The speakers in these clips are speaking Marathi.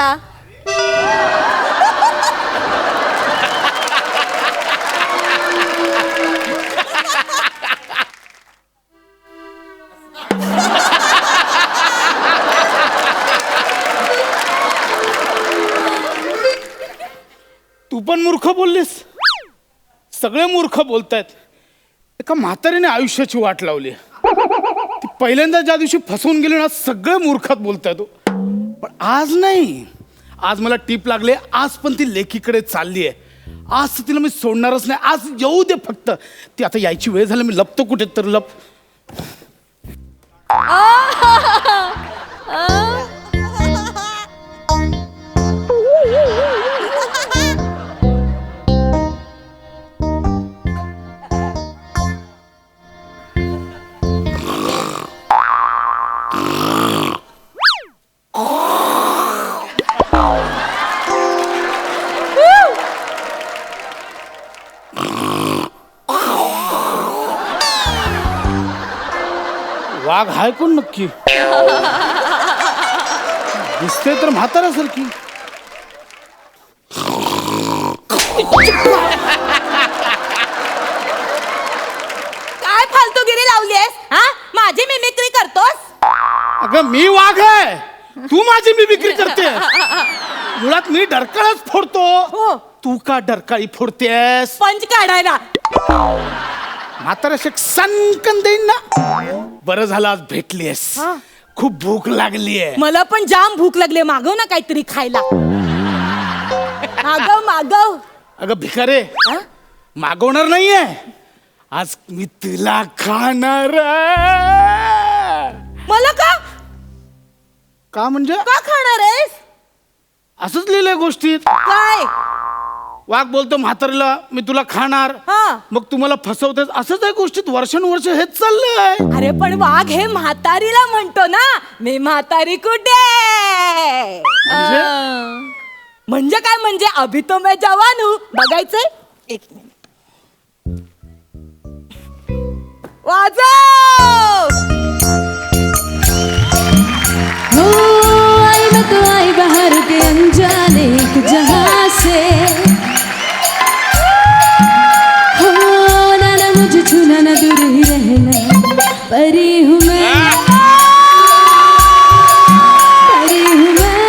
बसला. तू पण मूर्ख बोललीस. सगळे मूर्ख बोलतायत. एका म्हातारीने आयुष्याची वाट लावली. ती पहिल्यांदा ज्या दिवशी फसवून गेली ना सगळे मूर्खात बोलतायत. पण आज नाही. आज मला टीप लागले. आज पण ती लेकीकडे चालली आहे. आज तिला मी सोडणारच नाही. आज येऊ दे फक्त. ती आता यायची वेळ झाली. मी लपतो कुठे तर लप. वाघ हाय कोण नक्की? दिसते तर म्हाताऱ्यासारखी. काय फालतूगिरी लावलीस? हा, माझी मिमिक्री करतोस? अगं मी वाघ आहे. तू माझी मिमिक्री करते. मुळात मी डरकाळच फोडतो. हो. तू का डरकाळी फोडतेस? पंच काढायला. म्हाताऱ्याशी सनकन देईन ना. बरं झालं आज भेटलीस. खूप भूक लागलीये. मला पण जाम भूक लागली. मागव ना काहीतरी खायला. मागव मागव. अगं भिकारे, मागवणार नाहीये. आज मी तुला खाणार आहे. मला का का म्हणजे? का खाणार आहेस? असंच लिहिलंय गोष्टीत. काय? वाघ बोलतो म्हातारीला मी तुला खाणार. हा. मग तुम्हाला फसवतेस. असंच आहे गोष्टीत. वर्षानुवर्ष हेच चाललंय. अरे पण वाघ हे म्हातारीला म्हणतो ना. मी म्हातारी कुठे? म्हणजे? म्हणजे काय म्हणजे अभी तो मैं जवान हूं. बघायचंय. एक मिनिट. वाजव. आई मैं तो आई बाहर के अनजाने एक जहां से. हो ना ना मुझे छूना ना दूर ही रहना. परी हूँ मैं, परी हूँ मैं,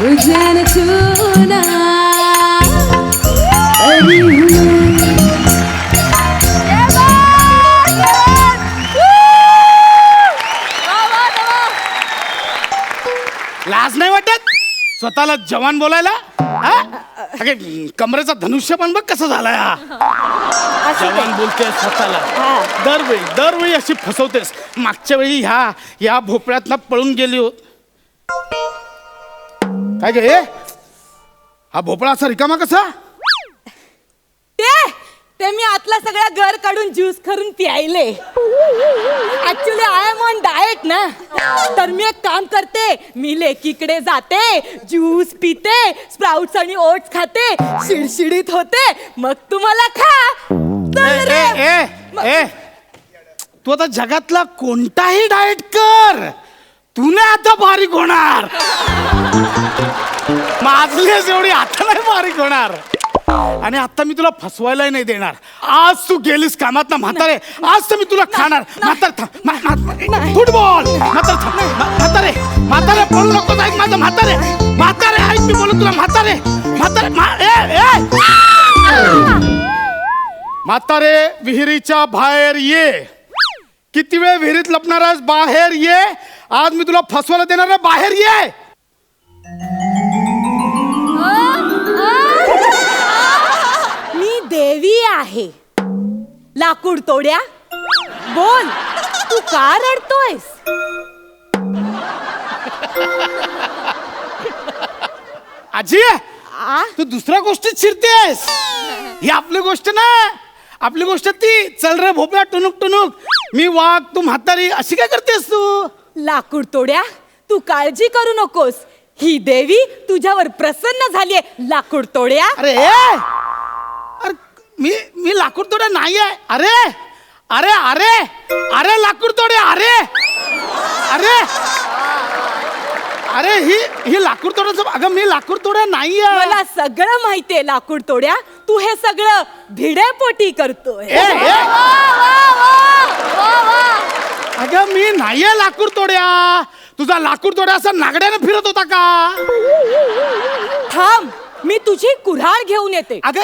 मुझे न छूना. परी हूँ मैं. लाज नाही वाटत स्वतःला जवान बोलायला? अगे कमरेचा धनुष्य पण बघ कसं झालाय. हा जवान बोलते स्वतःला. दरवेळी अशी फसवतेस. मागच्या वेळी ह्या भोपळ्यातनं पळून गेली हो. काय गे हा भोपळा असा रिकामा कसा? ते मी आतला सगळा घर काढून ज्यूस करून प्यायले. Actually I am on diet ना. तर मी एक काम करते. मी लेकीकडे जाते, ज्यूस पिते, स्प्राउट्स आणि ओट्स खाते, शिडशिडीत होते. मग तुम्हाला खा. ए तू आता जगातला कोणताही डाएट कर. तू नाही आता बारीक होणार. माझलेच एवढी आता नाही बारीक होणार. आणि आता मी तुला फसवायलाही नाही देणार. आज तू गेलीस कामात ना म्हातारे. आज तर मी तुला खाणार. फुटबॉल म्हातारे म्हातारे बोलू नको. ऐक माझं म्हातारे. म्हातारे ऐक मी बोलू तुला. म्हातारे म्हातारे विहिरीच्या बाहेर ये. किती वेळ विहिरीत लपणार आहेस? बाहेर ये. आज मी तुला फसवायला देणार आहे. बाहेर ये. मी देवी आहे. लाकूड तोड्या. बोल, तू का रडतोयस? आजी तू दुसऱ्या गोष्टीत शिरतेस. ही आपली गोष्ट ना. आपली गोष्ट ती. चल रे भोपळा टुनुक टुनुक. मी वाघ तू म्हातारी. अशी काय करतेस तू? लाकूड तोड्या, तू काळजी करू नकोस. ही देवी तुझ्यावर प्रसन्न झालीये. लाकूड तोड्या. अरे अरे मी लाकूड तोड्या नाही आहे. अरे अरे अरे अरे लाकूड तोड्या. अरे अरे अरे ही लाकूड तोड्याचं, अगं मी लाकूड तोड्या नाहीये. मला सगळं माहितीये लाकूड तोड्या, तू हे सगळं भिडेपोटी करतोय. अगं मी नाहीये लाकूड तोड्या. तुझा लाकूड तोड्या असा नागड्याने फिरत होता का? थांब, मी तुझी कुऱ्हाड घेऊन येते. अगं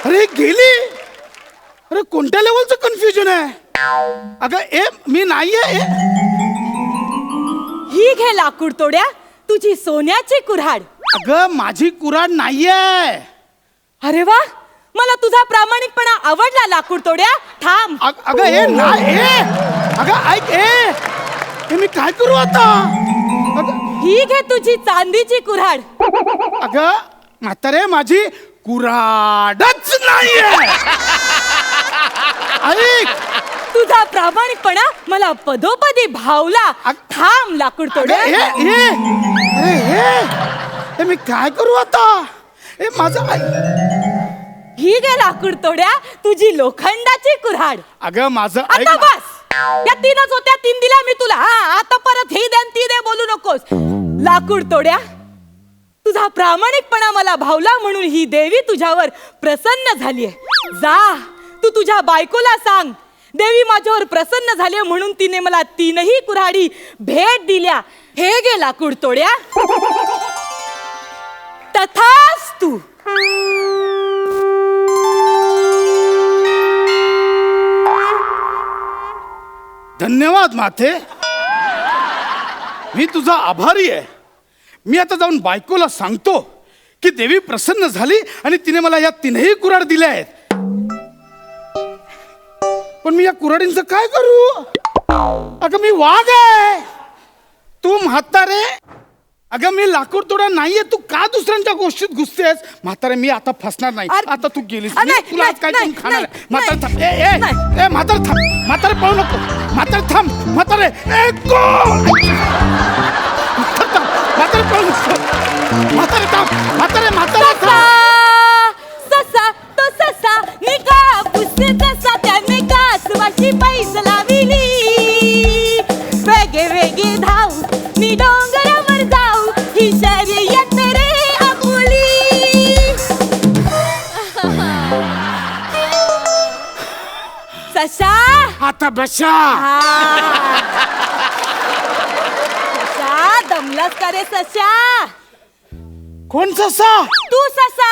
अरे गेली. अरे कोणत्या लेवलचं कन्फ्युजन आहे. अगं मी नाहीये. ही घे लाकूड तोड्या, तुझी सोन्याची कुऱ्हाड. अगं माझी कुऱ्हाड नाहीये. अरे वा, मला तुझा प्रामाणिकपणा आवडला लाकूड तोड्या. थांब. अगं अगं ऐक हे मी काय करू आता. ही घे तुझी चांदीची कुऱ्हाड. अगं म्हातारे माझी कुऱ्हाडच नाहीये. ऐक, तुझा प्रामाणिकपणा मला पदोपदी भावला. थांब लाकूड तोड्या. हे मी काय करू आता. हे माझं ही घे लाकूड तोड्या, तुझी लोखंडाची कुऱ्हाड. अगं माझं ऐक. आता बस, या तीनच होत्या, तीन दिल्या मी तुला. हा, आता परत ही दे ती दे बोलू नकोस. लाकूड तोड्या, तुझा प्रामाणिकपणा मला भावला म्हणून ही देवी तुझ्यावर प्रसन्न झालीये. जा, तू तुझ्या बायकोला सांग, देवी माझ्यावर प्रसन्न झाली म्हणून तिने मला तीनही कुऱ्हाडी भेट दिल्या. हे गे लाकूड तोड्या. तथास्तु. धन्यवाद माथे, मी तुझा आभारी आहे. मी आता जाऊन बायकोला सांगतो की देवी प्रसन्न झाली आणि तिने मला या तीनही कुऱ्हाड दिल्या आहेत. पण मी या कुऱ्हाडींचं काय करू. अगं मी वाघ आहे, तू म्हातारे. अगं मी लाकूड तोडा नाहीये, तू का दुसऱ्यांच्या गोष्टीत घुसतेस. म्हातारे मी आता फसणार नाही. आता तू गेलीस, मी तुला आज काय करून खाणार. म्हातारे थांब. म्हातारे थांब. म्हातारे पळू नको. म्हातारे थांब. म्हातारे म्हातारे पळू नको. म्हातारे थांब. म्हातारे ससा तो ससा निघा पुसते जसा त्याने कासवाची पैस लाविली. वेगे वेगे धाव मी डोंगरावर जाऊ, ही शर्यत रे आपुली. ससा आता बसा. ससा दमलास का रे ससा. कोण ससा. तू ससा.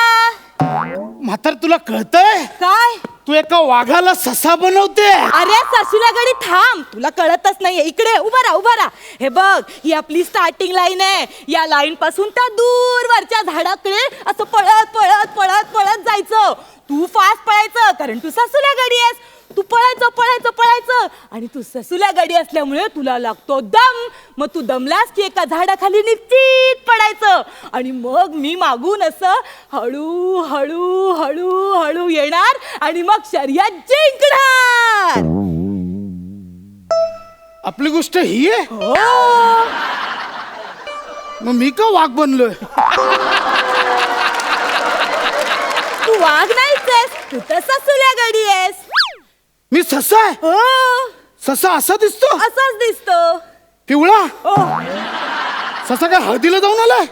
म्हातारे तुला कळतंय काय. तू एका वाघाला ससा बनवते. अरे ससूला गडी थांब, तुला कळतच नाहीये. इकडे उभा राहा. हे बघ, ही आपली स्टार्टिंग लाईन आहे. या लाईन पासून त्या दूरवरच्या झाडाकडे असं पळत पळत पळत पळत जायचं. तू फास्ट पळायचं कारण तू ससूला गडी आहेस. तू पळायचं आणि तू ससूला गडी असल्यामुळे तुला लागतो दम. मग तू दमलास की एका झाडाखाली निश्चित पडायचं आणि मग मी मागून असं हळू हळू हळू हळू येणार आणि मग शर्यत जिंकणार. आपली गोष्ट ही आहे. हो. मग मी का वाघ बनलोय. तू वाघ नाहीच आहेस, तू तर ससूल्या गडी आहेस. मी ससा आहे. हो, ससा असा दिसतो. असाच दिसतो. पिवळा. हो. ससा काय हळदीला जाऊन आलाय.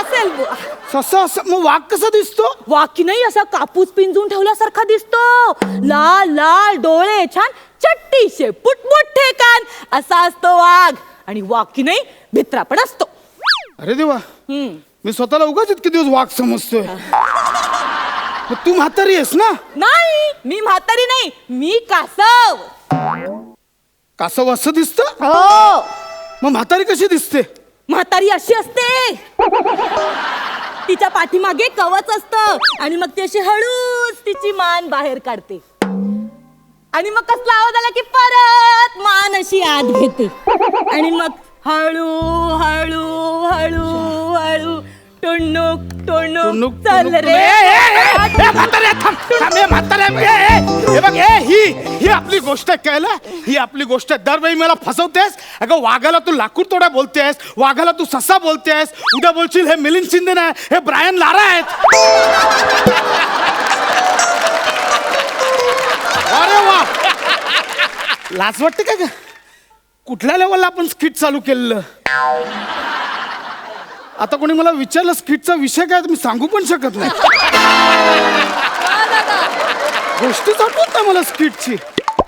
असेल बुवा. ससा असा. मग वाघ कसा दिसतो. वाघ की नाही असा कापूस पिंजून ठेवल्यासारखा दिसतो. लाल लाल डोळे, छान चट्टी शेपूट, मोठे कान, असा असतो वाघ. आणि वाघ की नाही भित्रा पण असतो. अरे देवा, मी स्वतःला उगाच इतके दिवस वाघ समजतोय. मग तू म्हातारी आहेस ना. नाही, मी म्हातारी नाही, मी कासव. कासव असं दिसतं. हो. मग म्हातारी कशी दिसते. म्हातारी अशी असते. तिच्या पाठीमागे कवच असतं आणि मग ती अशी हळूच तिची मान बाहेर काढते आणि मग कसला आवाज आला की परत मान अशी आत घेते आणि मग हळू हळू हळू हळू टुणूक टुणूक चल रे. हे बघ, ही आपली गोष्ट आहे. कळलं. ही आपली गोष्ट आहे. दरवेळी मला फसवतेस. अगं वाघाला तू लाकूड तोडा बोलतेस, वाघाला तू ससा बोलतेस. उद्या बोलशील हे मिलिंद शिंदे नाही, हे ब्रायन लारा आहेत. अरे वा. लाज वाटते काय का? कुठल्या लेवलला आपण स्किट चालू केलेलं? आता कोणी मला विचारलं स्किटचा विषय काय तर मी सांगू पण शकत नाही. गोष्टीच आठवत नाही मला स्किटची.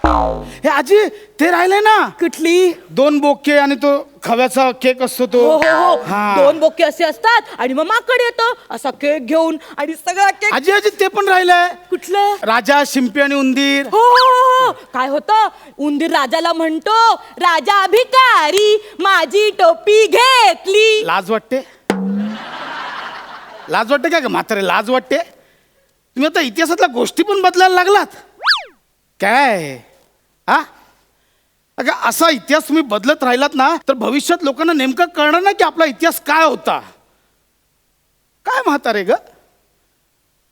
हे आजी ते राहिले ना कुठली? 2 बोके आणि तो खव्याचा केक असतो तो. हो हो हो हा. 2 बोके असे असतात आणि मग माकड येतो असा केक घेऊन आणि सगळा केक. आजी आजी ते पण राहिलंय. कुठलं? राजा, शिंपी आणि उंदीर. हो हो हो काय होतं? उंदीर राजाला म्हणतो, राजा भिकारी माझी टोपी घेतली. लाज वाटते? लाज वाटते काय का म्हातारे? लाज वाटते? तुम्ही आता इतिहासातल्या गोष्टी पण बदलायला लागलात काय? हा अगं असा इतिहास तुम्ही बदलत राहिलात ना तर भविष्यात लोकांना नेमकं कळणार ना की आपला इतिहास काय होता. काय म्हातारे ग?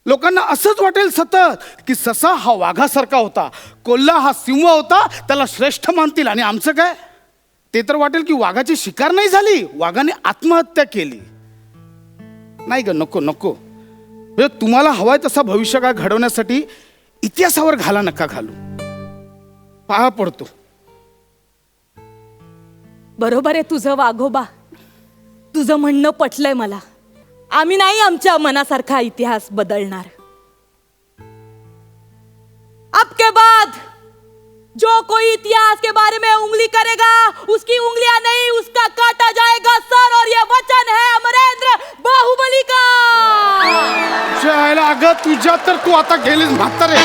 लोकांना असंच वाटेल सतत की ससा हा वाघासारखा होता, कोल्हा हा सिंह होता, त्याला श्रेष्ठ मानतील. आणि आमचं काय? ते तर वाटेल की वाघाची शिकार नाही झाली, वाघाने आत्महत्या केली. नाही ग, नको नको. म्हणजे तुम्हाला हवाय तसा भविष्य काय घडवण्यासाठी इतिहासावर घाला नका घालू. पाया पडतो. बरोबर आहे तुझं वाघोबा, तुझं म्हणणं पटलंय मला. आम्ही नाही आमच्या मनासारखा इतिहास बदलणार. अब के बाद जो कोई इतिहास के बारे में उंगली करेगा उसकी उंगलियां नहीं उसका काटा जाएगा सर. और ये वचन है अमरेंद्र बाहुबली का. अगं तुझ्या तर तू आता गेलीस म्हातारे.